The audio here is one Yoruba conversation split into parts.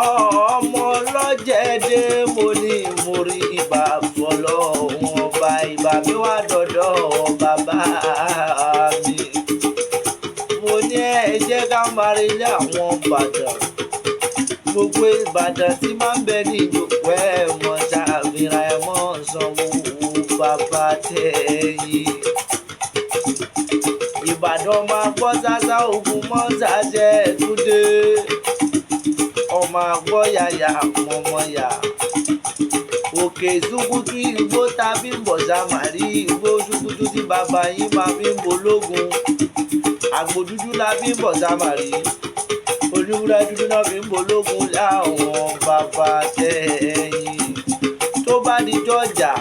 ọmọ ọlọ́jẹ̀dẹ̀ mo ní mo rí ìbà fọlọ́run ọba ìbà mi wá dọ̀dọ̀ bàbá mi. Mo ní ẹ jẹ́ ká máa relé àwọn Ìbàdàn, gbogbo Ìbàdàn tí máa ń bẹ ní ìjòkó ẹ̀wọ̀n ṣàfihàn ẹ̀mọ́ sanwó bàbá tẹ̀yìn. Ìbàdàn máa gbọ́ sásá ogun mọ́ sàṣẹ túndé, ọmọ àgbọ̀ yàyà mọ̀mọ́yà. Òkè ṣùkútù igbó tàbí mbọ̀sàmárì igbó ṣùkútù tí bàbá yín máa fi ń bológun. Àgbò dúdú la fi ń bọ̀sàmárì, olúwúrẹ́ dúdú náà fi ń bológun láwọn bàbá tẹ̀yìn. Tó bá dijọ́ ọjà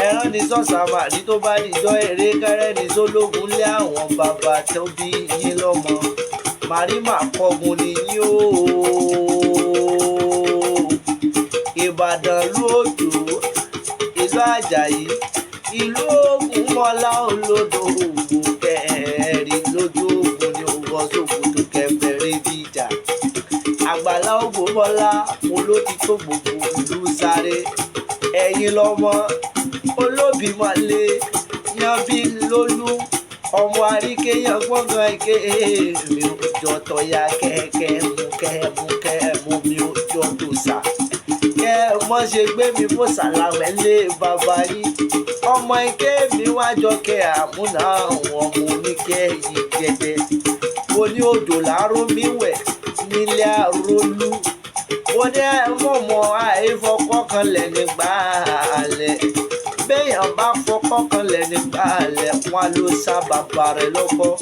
ẹran ní sọ́sàmárì, tó bá dijọ́ èrè kẹrẹ́ ní sólógun lé àwọn bàbá tó bí yín lọ́mọ. Màrímà kọgun ni yín o. Ìbàdàn lú Òjò, ìlú Àjàyí, ìlú Ògúnmọ́lá olódò ògùn kẹrin lójú ogun ni òwò sókòtò kẹfẹrẹ bíjà. Àgbàlá Ògúnmọ́lá olódi tó gbogbo ìlú sáré. Ẹ̀yin lọ́mọ olóbì mọ́lé yan bí lólú, ọmọ àríkéyàn gbọ́ngàn ike mi ò jọ tọ́ya kẹ́ẹ̀mú mi ò jọ tó sà. Mọ́ ṣe gbé mi fún sàlámẹ́ lé bàbá yín. Ọmọ ike mi wájọ kẹ àmúná àwọn ọmọ oníkẹ́ yìí gẹ́gẹ́. Mo ní odò láró mi wẹ̀ nílé àrólú. Mo ní mọ̀mọ́ àìfọkọ́ kan lẹ̀ nígbà alẹ̀. Béèyàn bá fọkọ́ kan lẹ̀ nígbà alẹ̀, wọn ló sá bàbá rẹ̀ lọ́kọ́.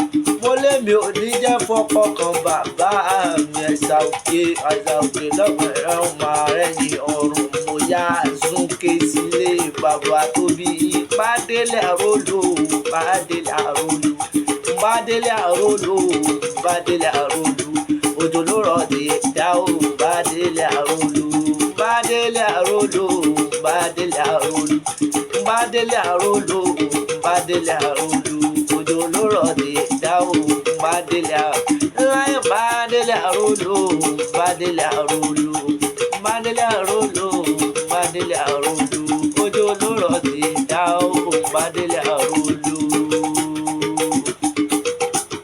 Mo lémi ò ní jẹ́ fọkọ́ kan bàbá mi. Ẹ̀sà òkè lọ́gbọ̀n ẹ̀rọ máa rẹ̀yìn ọ̀run. Mo yá súnké sílé bàbá tó bí yín. Bádélé àrólò, bádélé àrólò, bádélé àrólò, bádélé àrólò. Òjò ló rọ̀ dé dá o, bádélé àrólò, bádélé àrólò, bádélé àrólò, bádélé àrólò, bádélé àrólò. Òjò ló rọ̀ dé dá o, bádélé àrólò, bádélé àrólò, bádélé àrólò.